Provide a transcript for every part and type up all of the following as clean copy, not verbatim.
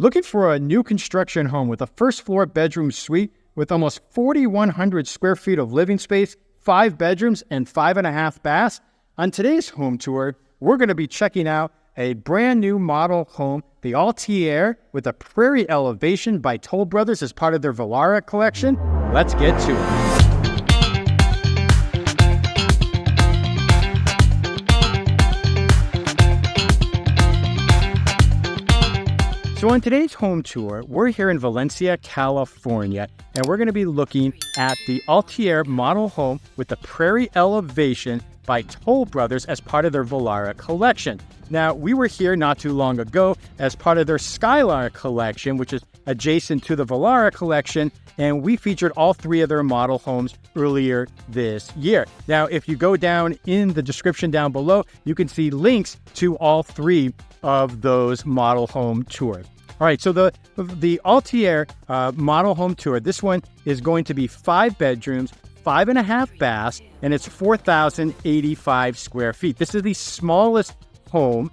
Looking for a new construction home with a first floor bedroom suite with almost 4,100 square feet of living space, 5 bedrooms, and 5.5 baths? On today's home tour, we're going to be checking out a brand new model home, the Altier, with a Prairie elevation by Toll Brothers as part of their Volara Collection. Let's get to it. So on today's home tour, we're here in Valencia, California, and we're going to be looking at the Altair Model Home with the Prairie elevation by Toll Brothers as part of their Volara Collection. Now, we were here not too long ago as part of their Skylar Collection, which is adjacent to the Volara Collection, and we featured all 3 of their model homes earlier this year. Now, if you go down in the description down below, you can see links to all 3 of those model home tours. All right, so the Altair model home tour, this one is going to be 5 bedrooms, 5.5 baths, and it's 4,085 square feet. This is the smallest home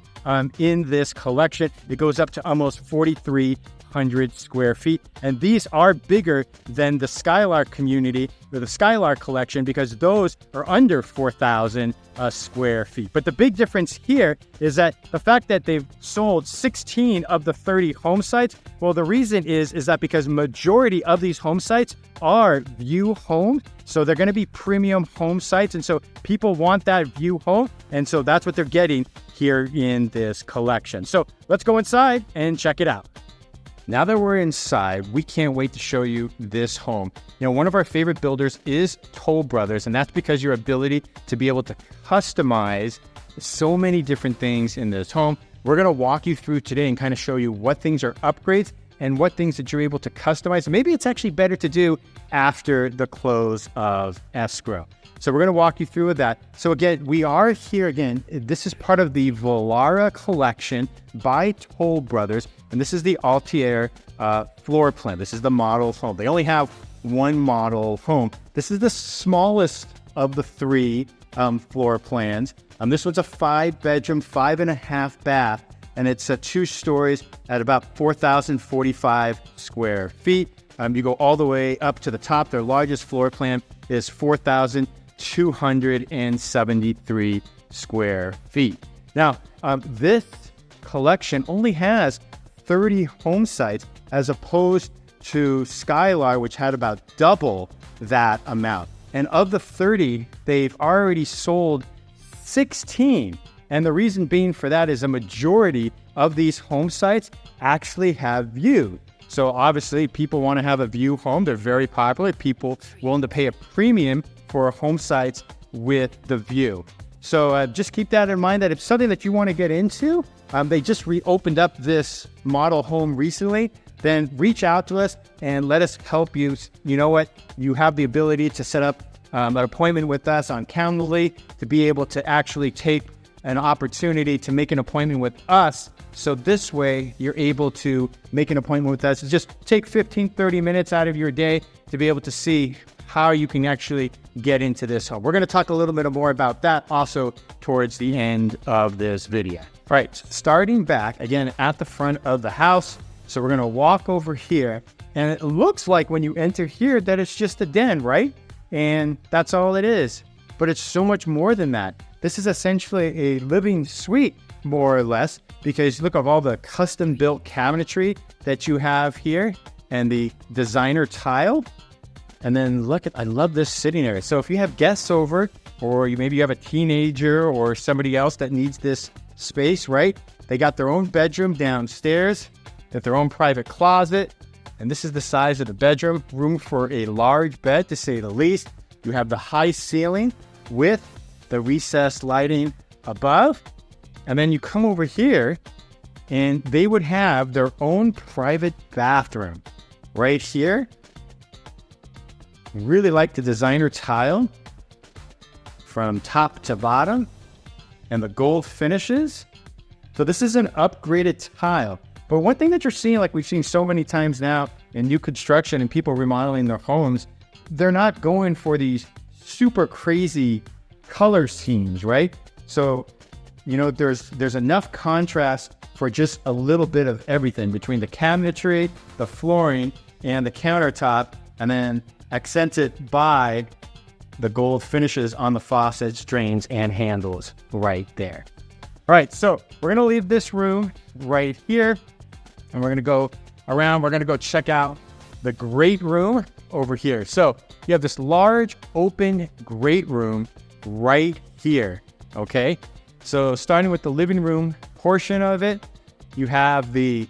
in this collection. It goes up to almost 4,300 square feet, and these are bigger than the Skylar community or the Skylar collection because those are under 4,000 square feet. But the big difference here is that the fact that they've sold 16 of the 30 home sites, well, the reason is that because majority of these home sites are view homes, so they're going to be premium home sites, and so people want that view home, and so that's what they're getting here in this collection. So let's go inside and check it out. Now that we're inside, we can't wait to show you this home. You know, one of our favorite builders is Toll Brothers, and that's because your ability to be able to customize so many different things in this home. We're going to walk you through today and kind of show you what things are upgrades and what things that you're able to customize. Maybe it's actually better to do after the close of escrow. So we're going to walk you through with that. So again, we are here again. This is part of the Volara Collection by Toll Brothers. And this is the Altier floor plan. This is the model home. They only have one model home. This is the smallest of the 3 floor plans. This one's a 5-bedroom, 5.5 bath, and it's 2 stories at about 4,045 square feet. You go all the way up to the top. Their largest floor plan is 4,273 square feet. Now, this collection only has 30 home sites as opposed to Skylar, which had about double that amount. And of the 30, they've already sold 16. And the reason being for that is a majority of these home sites actually have view. So obviously people want to have a view home. They're very popular. People willing to pay a premium for home sites with the view. So just keep that in mind that if something that you want to get into, they just reopened up this model home recently, then reach out to us and let us help you. You know what? You have the ability to set up an appointment with us on Calendly to be able to actually take an opportunity to make an appointment with us. So this way you're able to make an appointment with us. Just take 15-30 minutes out of your day to be able to see how you can actually get into this home. We're going to talk a little bit more about that also towards the end of this video. All right, starting back again at the front of the house. So we're going to walk over here, and it looks like when you enter here that it's just a den, right? And that's all it is. But it's so much more than that. This is essentially a living suite, more or less, because look at all the custom built cabinetry that you have here and the designer tile. And then look at, I love this sitting area. So if you have guests over, or maybe you have a teenager or somebody else that needs this space, right? They got their own bedroom downstairs, got their own private closet. And this is the size of the bedroom, room for a large bed to say the least. You have the high ceiling with the recessed lighting above. And then you come over here and they would have their own private bathroom right here. Really like the designer tile from top to bottom and the gold finishes. So this is an upgraded tile. But one thing that you're seeing, like we've seen so many times now in new construction and people remodeling their homes, they're not going for these super crazy color schemes, right? So, you know, there's enough contrast for just a little bit of everything between the cabinetry, the flooring, and the countertop, and then accented by the gold finishes on the faucets, drains, and handles right there. All right, so we're gonna leave this room right here, and we're gonna go around. We're gonna go check out the great room over here. So you have this large open great room right here, okay? So starting with the living room portion of it, you have the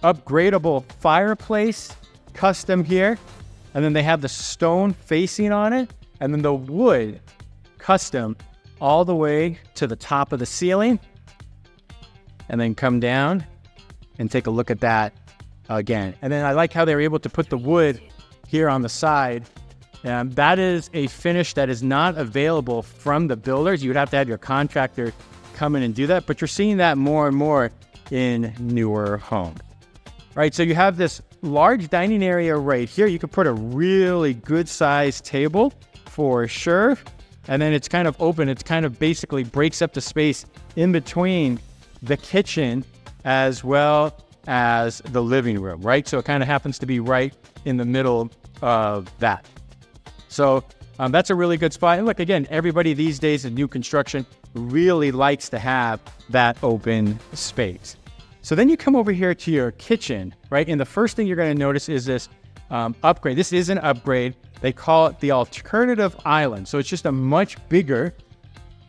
upgradable fireplace custom here, and then they have the stone facing on it, and then the wood custom all the way to the top of the ceiling, and then come down and take a look at that again. And then I like how they're able to put the wood here on the side. That is a finish that is not available from the builders. You would have to have your contractor come in and do that, but you're seeing that more and more in newer homes. Right, so you have this large dining area right here. You could put a really good sized table for sure. And then it's kind of open. It's kind of basically breaks up the space in between the kitchen as well as the living room, right? So it kind of happens to be right in the middle of that. So that's a really good spot. And look, again, everybody these days in new construction really likes to have that open space. So then you come over here to your kitchen, right? And the first thing you're going to notice is this upgrade. This is an upgrade. They call it the alternative island. So it's just a much bigger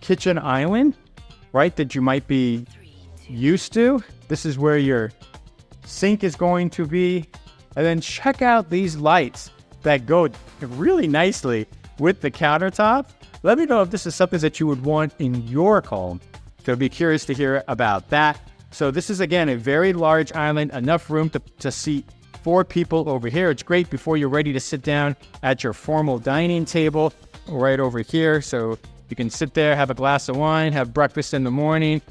kitchen island, right, that you might be used to. This is where your sink is going to be. And then check out these lights that go really nicely with the countertop. Let me know if this is something that you would want in your home. So I'd be curious to hear about that. So this is, again, a very large island, enough room to seat 4 people over here. It's great before you're ready to sit down at your formal dining table right over here. So you can sit there, have a glass of wine, have breakfast in the morning.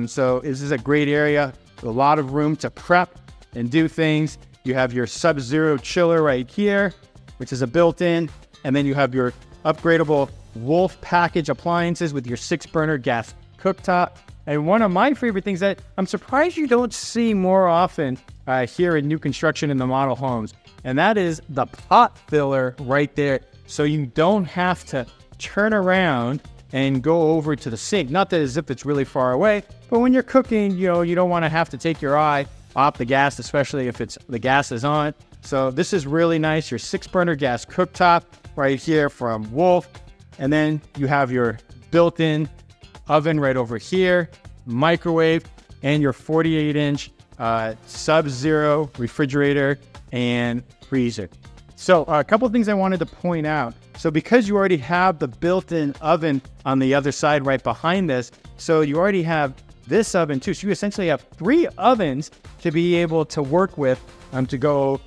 So this is a great area, a lot of room to prep and do things. You have your Sub-Zero chiller right here, which is a built-in, and then you have your upgradable Wolf package appliances with your 6-burner gas cooktop. And one of my favorite things that I'm surprised you don't see more often here in new construction in the model homes, and that is the pot filler right there. So you don't have to turn around and go over to the sink. Not that as if it's really far away, but when you're cooking, you know, you don't want to have to take your eye off the gas, especially if the gas is on. So this is really nice. Your 6-burner gas cooktop right here from Wolf. And then you have your built-in oven right over here, microwave, and your 48-inch Sub-Zero refrigerator and freezer. So a couple of things I wanted to point out. So because you already have the built-in oven on the other side right behind this, so you already have this oven too. So you essentially have 3 ovens to be able to work with to go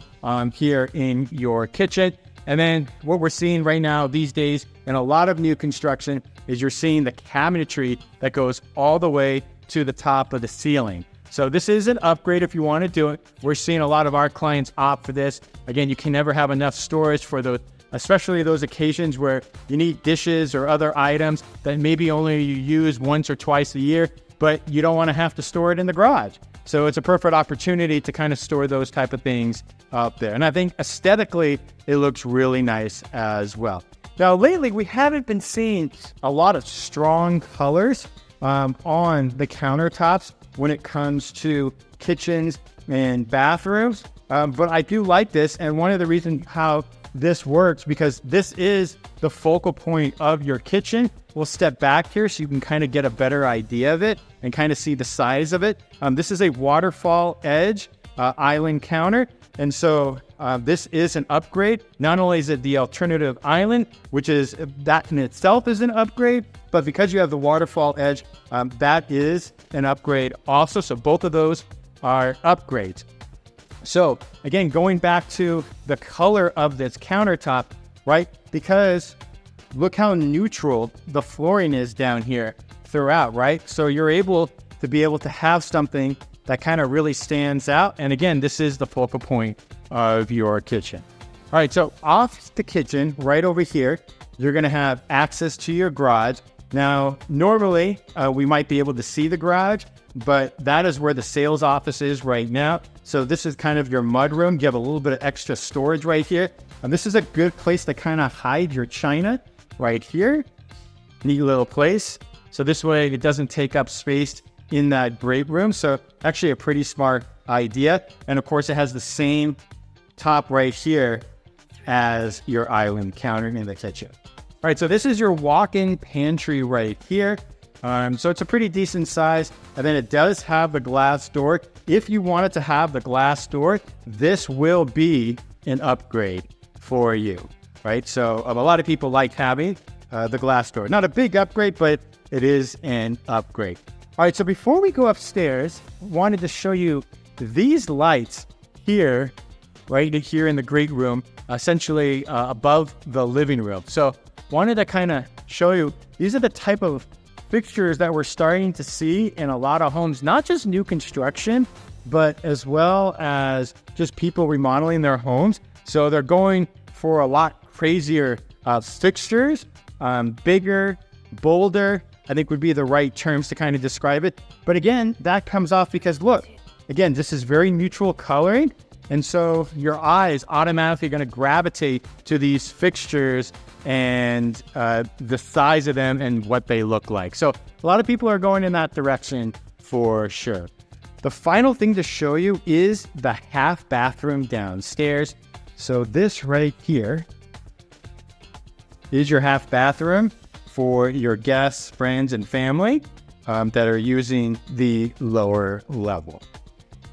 here in your kitchen. And then what we're seeing right now these days in a lot of new construction is you're seeing the cabinetry that goes all the way to the top of the ceiling. So this is an upgrade if you want to do it. We're seeing a lot of our clients opt for this. Again, you can never have enough storage for those, especially those occasions where you need dishes or other items that maybe only you use once or twice a year, but you don't want to have to store it in the garage. So it's a perfect opportunity to kind of store those type of things up there. And I think aesthetically, it looks really nice as well. Now, lately, we haven't been seeing a lot of strong colors on the countertops when it comes to kitchens and bathrooms. But I do like this. And one of the reasons how this works, because this is the focal point of your kitchen. We'll step back here so you can kind of get a better idea of it and kind of see the size of it. This is a waterfall edge island counter. And so this is an upgrade. Not only is it the alternative island, which is that in itself is an upgrade, but because you have the waterfall edge, that is an upgrade also. So both of those are upgrades. So again, going back to the color of this countertop, right? Because look how neutral the flooring is down here throughout, right? So you're able to have something that kind of really stands out. And again, this is the focal point of your kitchen. All right, so off the kitchen, right over here, you're gonna have access to your garage. Now, normally, we might be able to see the garage, but that is where the sales office is right now. So this is kind of your mud room. You have a little bit of extra storage right here. And this is a good place to kind of hide your china right here. Neat little place. So this way it doesn't take up space in that great room. So actually a pretty smart idea. And of course it has the same top right here as your island counter in the kitchen. All right, so this is your walk-in pantry right here. So it's a pretty decent size. And then it does have the glass door. If you wanted to have the glass door, this will be an upgrade for you, right? So a lot of people like having the glass door. Not a big upgrade, but it is an upgrade. All right, so before we go upstairs, I wanted to show you these lights here, right here in the great room, essentially above the living room. So wanted to kind of show you, these are the type of fixtures that we're starting to see in a lot of homes, not just new construction, but as well as just people remodeling their homes. So they're going for a lot crazier fixtures, bigger, bolder, I think would be the right terms to kind of describe it. But again, that comes off because look, again, this is very neutral coloring. And so your eyes automatically going to gravitate to these fixtures and the size of them and what they look like. So a lot of people are going in that direction for sure. The final thing to show you is the half bathroom downstairs. So this right here is your half bathroom for your guests, friends, and family that are using the lower level.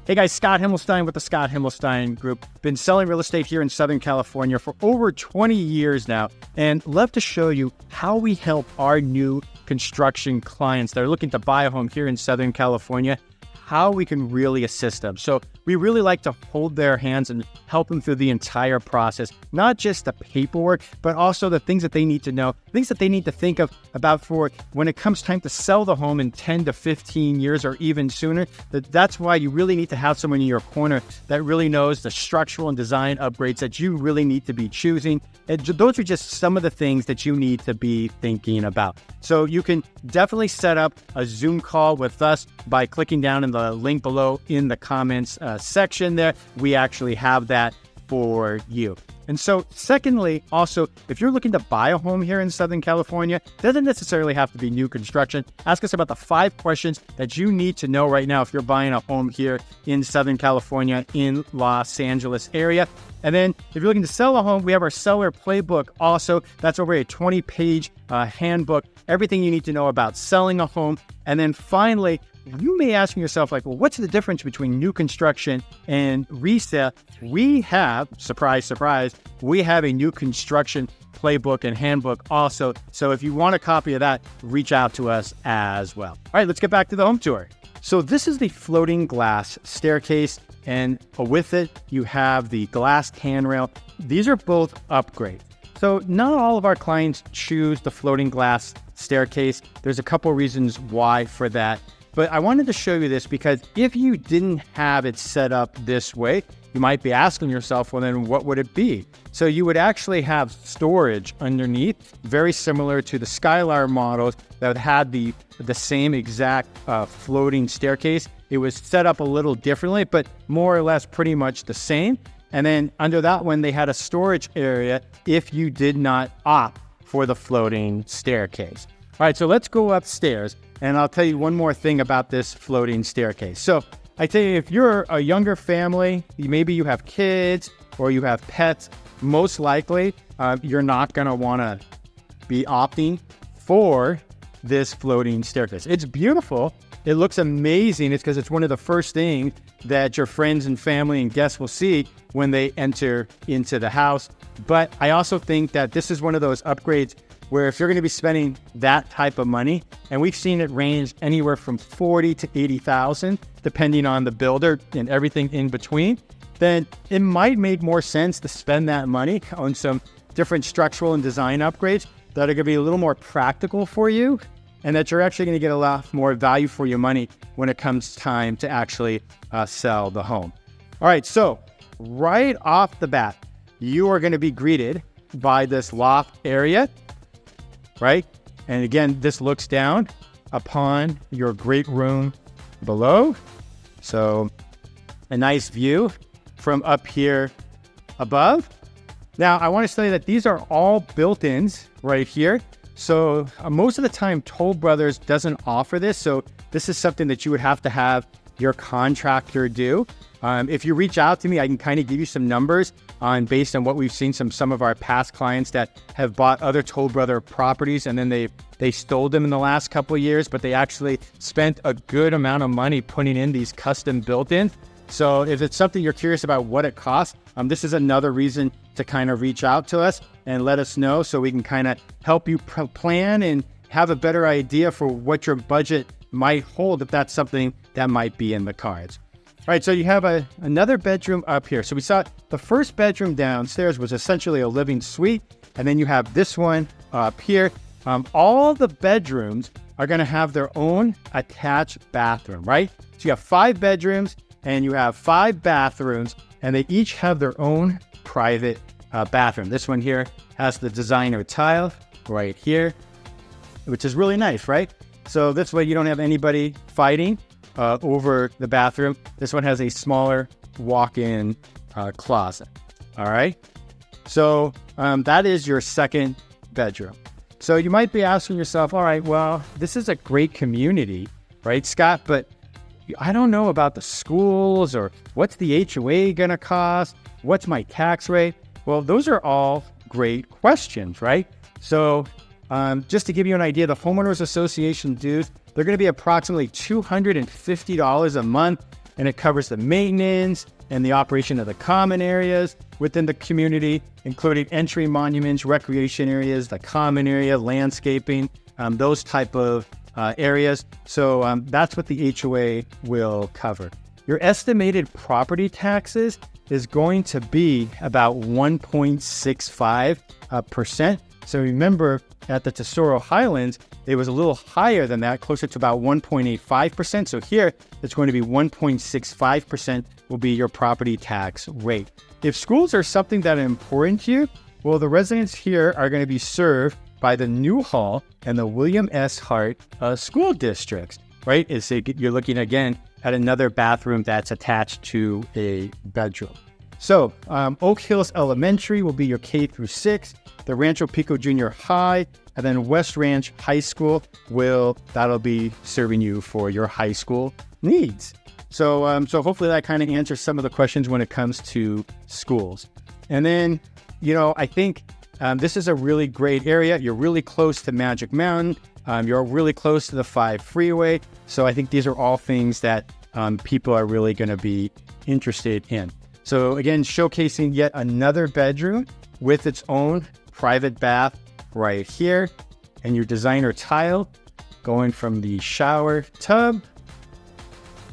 Hey guys, Scott Himelstein with the Scott Himelstein Group. Been selling real estate here in Southern California for over 20 years now, and love to show you how we help our new construction clients that are looking to buy a home here in Southern California, how we can really assist them. So we really like to hold their hands and help them through the entire process, not just the paperwork, but also the things that they need to know, things that they need to think about for when it comes time to sell the home in 10 to 15 years or even sooner. That's why you really need to have someone in your corner that really knows the structural and design upgrades that you really need to be choosing. And those are just some of the things that you need to be thinking about. So you can definitely set up a Zoom call with us by clicking down in the link below in the comments section there. We actually have that for you. And so secondly, also, if you're looking to buy a home here in Southern California, doesn't necessarily have to be new construction. Ask us about the 5 questions that you need to know right now if you're buying a home here in Southern California in Los Angeles area. And then if you're looking to sell a home, we have our seller playbook also. That's over a 20-page handbook, everything you need to know about selling a home. And then finally, you may ask yourself, like, well, what's the difference between new construction and resale? We have, surprise, surprise, we have a new construction playbook and handbook also. So if you want a copy of that, reach out to us as well. All right, let's get back to the home tour. So this is the floating glass staircase, and with it, you have the glass handrail. These are both upgrades. So not all of our clients choose the floating glass staircase. There's a couple reasons why for that. But I wanted to show you this because if you didn't have it set up this way, you might be asking yourself, well, then what would it be? So you would actually have storage underneath, very similar to the Skylar models that had the same exact floating staircase. It was set up a little differently, but more or less pretty much the same. And then under that one, they had a storage area if you did not opt for the floating staircase. All right, so let's go upstairs. And I'll tell you one more thing about this floating staircase. So I tell you, if you're a younger family, maybe you have kids or you have pets, most likely you're not going to want to be opting for this floating staircase. It's beautiful. It looks amazing. It's because it's one of the first things that your friends and family and guests will see when they enter into the house. But I also think that this is one of those upgrades where if you're going to be spending that type of money, and we've seen it range anywhere from $40,000 to $80,000, depending on the builder and everything in between, then it might make more sense to spend that money on some different structural and design upgrades that are going to be a little more practical for you, and that you're actually going to get a lot more value for your money when it comes time to actually sell the home. All right, so right off the bat, you are going to be greeted by this loft area, right? And again, this looks down upon your great room below. So a nice view from up here above. Now, I want to tell you that these are all built-ins right here. So most of the time, Toll Brothers doesn't offer this. So this is something that you would have to have your contractor do. If you reach out to me, I can kind of give you some numbers based on what we've seen some of our past clients that have bought other Toll Brother properties, and then they stole them in the last couple of years, but they actually spent a good amount of money putting in these custom built-ins. So if it's something you're curious about what it costs, this is another reason to kind of reach out to us and let us know so we can kind of help you plan and have a better idea for what your budget might hold if that's something that might be in the cards. All right, so you have another bedroom up here. So we saw the first bedroom downstairs was essentially a living suite, and then you have this one up here. All the bedrooms are going to have their own attached bathroom, right? So you have 5 bedrooms and you have 5 bathrooms, and they each have their own private bathroom. This one here has the designer tile right here, which is really nice, right? So this way you don't have anybody fighting over the bathroom. This one has a smaller walk-in closet. All right. So that is your second bedroom. So you might be asking yourself, all right, well, this is a great community, right, Scott? But I don't know about the schools, or what's the HOA going to cost? What's my tax rate? Well, those are all great questions, right? So just to give you an idea, the Homeowners Association dues, they're going to be approximately $250 a month, and it covers the maintenance and the operation of the common areas within the community, including entry monuments, recreation areas, the common area, landscaping, those type of areas. So that's what the HOA will cover. Your estimated property taxes is going to be about 1.65%. So remember, at the Tesoro Highlands, it was a little higher than that, closer to about 1.85%. So here, it's going to be 1.65% will be your property tax rate. If schools are something that are important to you, well, the residents here are going to be served by the Newhall and the William S. Hart school districts, right? You're looking again at another bathroom that's attached to a bedroom. So Oak Hills Elementary will be your K through 6, the Rancho Pico Junior High, and then West Ranch High School that'll be serving you for your high school needs. So hopefully that kind of answers some of the questions when it comes to schools. And then, I think this is a really great area. You're really close to Magic Mountain. You're really close to the 5 freeway. So I think these are all things that people are really going to be interested in. So again, showcasing yet another bedroom with its own private bath right here, and your designer tile going from the shower tub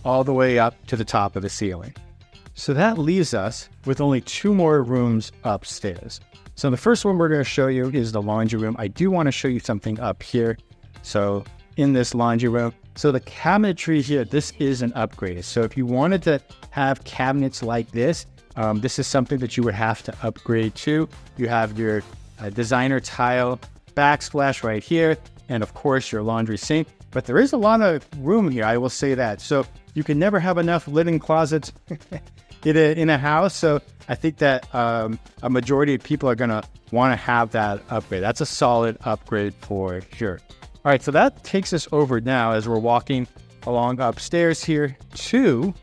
all the way up to the top of the ceiling. So that leaves us with only 2 more rooms upstairs. So the first one we're going to show you is the laundry room. I do want to show you something up here. So in this laundry room, so the cabinetry here, this is an upgrade. So if you wanted to have cabinets like this, this is something that you would have to upgrade to. You have your designer tile backsplash right here, and of course your laundry sink. But there is a lot of room here, I will say that. So you can never have enough linen closets in a house. So I think that a majority of people are going to want to have that upgrade. That's a solid upgrade for sure. All right, so that takes us over now as we're walking along upstairs here to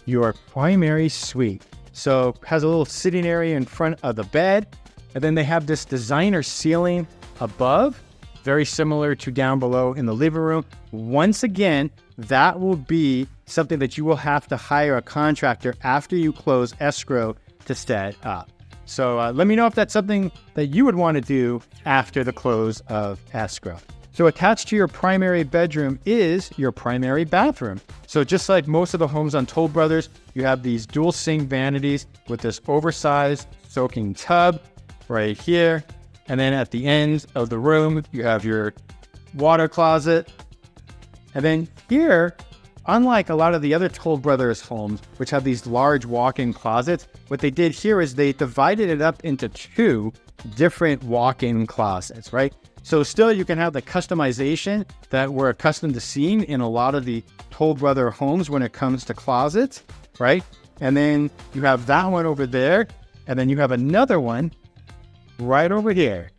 your primary suite. So has a little sitting area in front of the bed, and then they have this designer ceiling above, very similar to down below in the living room. Once again, that will be something that you will have to hire a contractor after you close escrow to set up. So let me know if that's something that you would want to do after the close of escrow. So attached to your primary bedroom is your primary bathroom. So just like most of the homes on Toll Brothers, you have these dual sink vanities with this oversized soaking tub right here. And then at the end of the room, you have your water closet. And then here, unlike a lot of the other Toll Brothers homes, which have these large walk-in closets, what they did here is they divided it up into 2 different walk-in closets, right? So still you can have the customization that we're accustomed to seeing in a lot of the Toll Brother homes when it comes to closets, right? And then you have that one over there, and then you have another one right over here,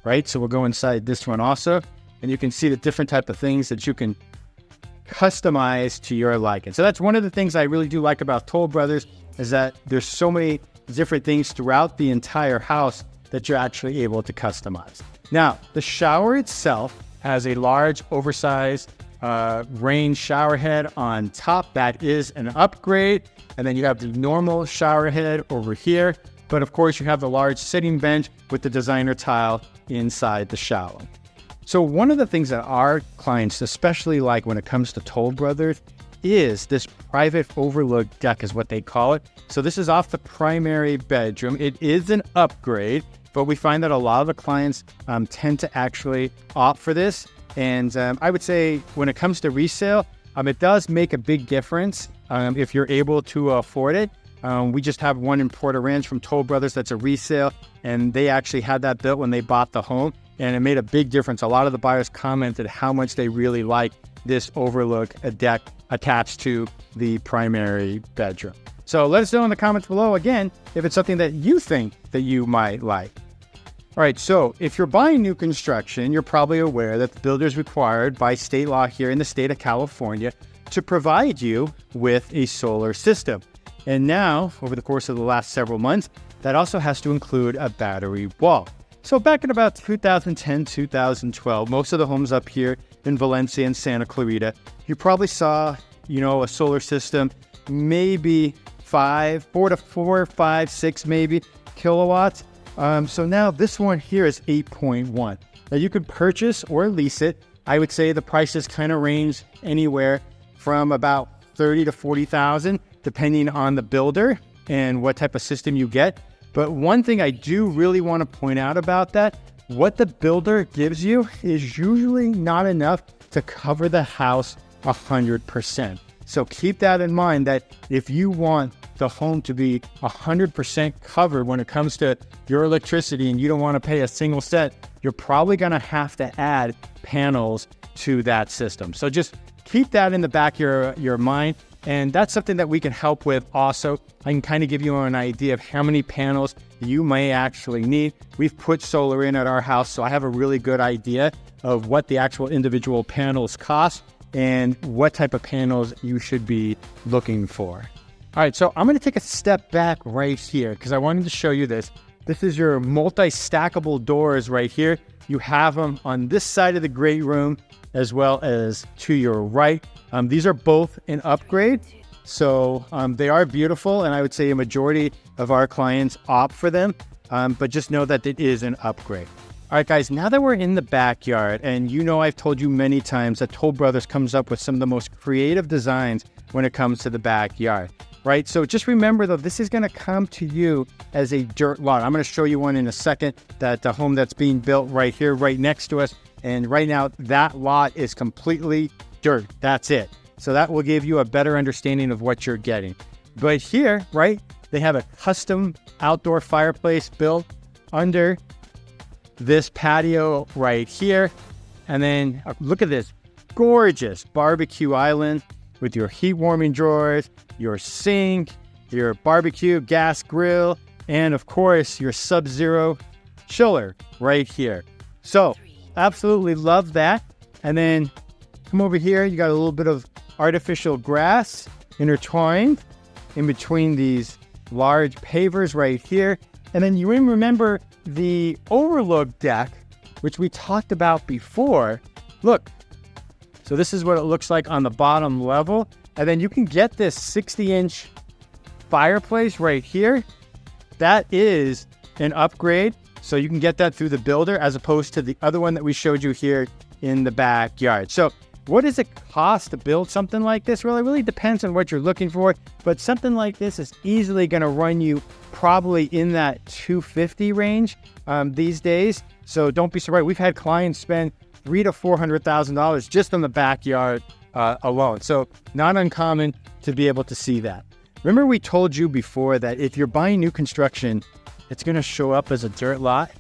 right? So we'll go inside this one also, and you can see the different type of things that you can customize to your liking. So that's one of the things I really do like about Toll Brothers, is that there's so many different things throughout the entire house that you're actually able to customize. Now, the shower itself has a large, oversized rain shower head on top. That is an upgrade. And then you have the normal shower head over here. But of course, you have the large sitting bench with the designer tile inside the shower. So one of the things that our clients especially like when it comes to Toll Brothers is this private overlook deck, is what they call it. So this is off the primary bedroom. It is an upgrade, but we find that a lot of the clients tend to actually opt for this. And I would say when it comes to resale, it does make a big difference if you're able to afford it. We just have one in Porter Ranch from Toll Brothers that's a resale, and they actually had that built when they bought the home, and it made a big difference. A lot of the buyers commented how much they really like this overlook deck attached to the primary bedroom. So let us know in the comments below, again, if it's something that you think that you might like. All right, so if you're buying new construction, you're probably aware that the builder is required by state law here in the state of California to provide you with a solar system. And now, over the course of the last several months, that also has to include a battery wall. So back in about 2010, 2012, most of the homes up here in Valencia and Santa Clarita, you probably saw, a solar system, maybe 4 to 5, 6 maybe kilowatts. So now this one here is 8.1. Now you could purchase or lease it. I would say the prices kind of range anywhere from about 30 to 40,000, depending on the builder and what type of system you get. But one thing I do really want to point out about that, what the builder gives you is usually not enough to cover the house 100%. So keep that in mind, that if you want the home to be 100% covered when it comes to your electricity and you don't want to pay a single cent, you're probably going to have to add panels to that system. So just keep that in the back of your mind. And that's something that we can help with also. I can kind of give you an idea of how many panels you may actually need. We've put solar in at our house, so I have a really good idea of what the actual individual panels cost and what type of panels you should be looking for. All right, so I'm going to take a step back right here because I wanted to show you this. This is your multi-stackable doors right here. You have them on this side of the great room as well as to your right. These are both an upgrade, so they are beautiful, and I would say a majority of our clients opt for them, but just know that it is an upgrade. All right, guys, now that we're in the backyard, and I've told you many times that Toll Brothers comes up with some of the most creative designs when it comes to the backyard, right? So just remember, though, this is going to come to you as a dirt lot. I'm going to show you one in a second, that the home that's being built right here, right next to us. And right now, that lot is completely dirt. That's it. So that will give you a better understanding of what you're getting. But here, right, they have a custom outdoor fireplace built under this patio right here. And then look at this gorgeous barbecue island with your heat warming drawers, your sink, your barbecue gas grill, and of course, your Sub-Zero chiller right here. So absolutely love that. And then come over here, you got a little bit of artificial grass intertwined in between these large pavers right here. And then you remember the overlook deck, which we talked about before. Look, so this is what it looks like on the bottom level. And then you can get this 60-inch fireplace right here. That is an upgrade. So you can get that through the builder as opposed to the other one that we showed you here in the backyard. So what does it cost to build something like this? Well, it really depends on what you're looking for, but something like this is easily going to run you probably in that $250,000 range these days. So don't be surprised. We've had clients spend $300,000 to $400,000 just on the backyard alone. So not uncommon to be able to see that. Remember, we told you before that if you're buying new construction, it's going to show up as a dirt lot.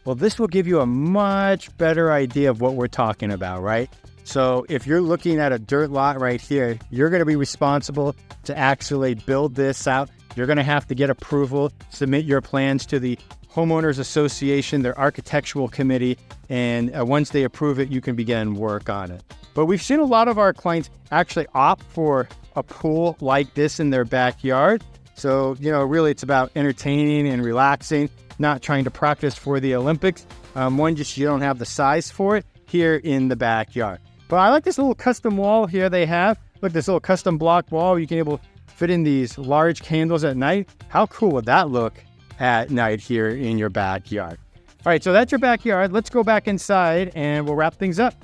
Well, this will give you a much better idea of what we're talking about, right? So if you're looking at a dirt lot right here, you're going to be responsible to actually build this out. You're going to have to get approval, submit your plans to the Homeowners Association, their architectural committee, and once they approve it, you can begin work on it. But we've seen a lot of our clients actually opt for a pool like this in their backyard. So, really it's about entertaining and relaxing, not trying to practice for the Olympics. Just you don't have the size for it here in the backyard. But I like this little custom wall here they have. Look, this little custom block wall. You can able to fit in these large candles at night. How cool would that look at night here in your backyard? All right, so that's your backyard. Let's go back inside and we'll wrap things up.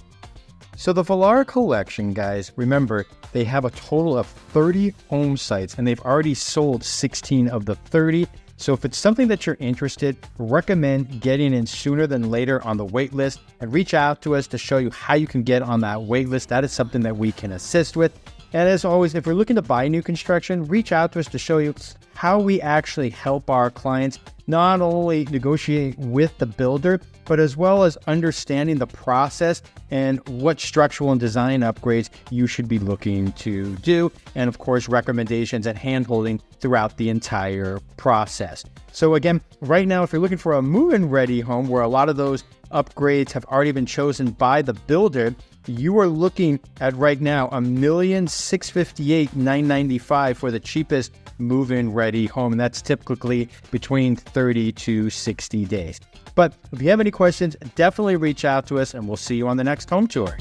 So the Volara Collection, guys, remember, they have a total of 30 home sites and they've already sold 16 of the 30. So if it's something that you're interested, recommend getting in sooner than later on the wait list and reach out to us to show you how you can get on that wait list. That is something that we can assist with. And as always, if you're looking to buy new construction, reach out to us to show you how we actually help our clients not only negotiate with the builder, but as well as understanding the process and what structural and design upgrades you should be looking to do. And of course, recommendations and handholding throughout the entire process. So again, right now, if you're looking for a move-in ready home where a lot of those upgrades have already been chosen by the builder, you are looking at right now $1,658,995 for the cheapest move-in ready home. And that's typically between 30 to 60 days. But if you have any questions, definitely reach out to us and we'll see you on the next home tour.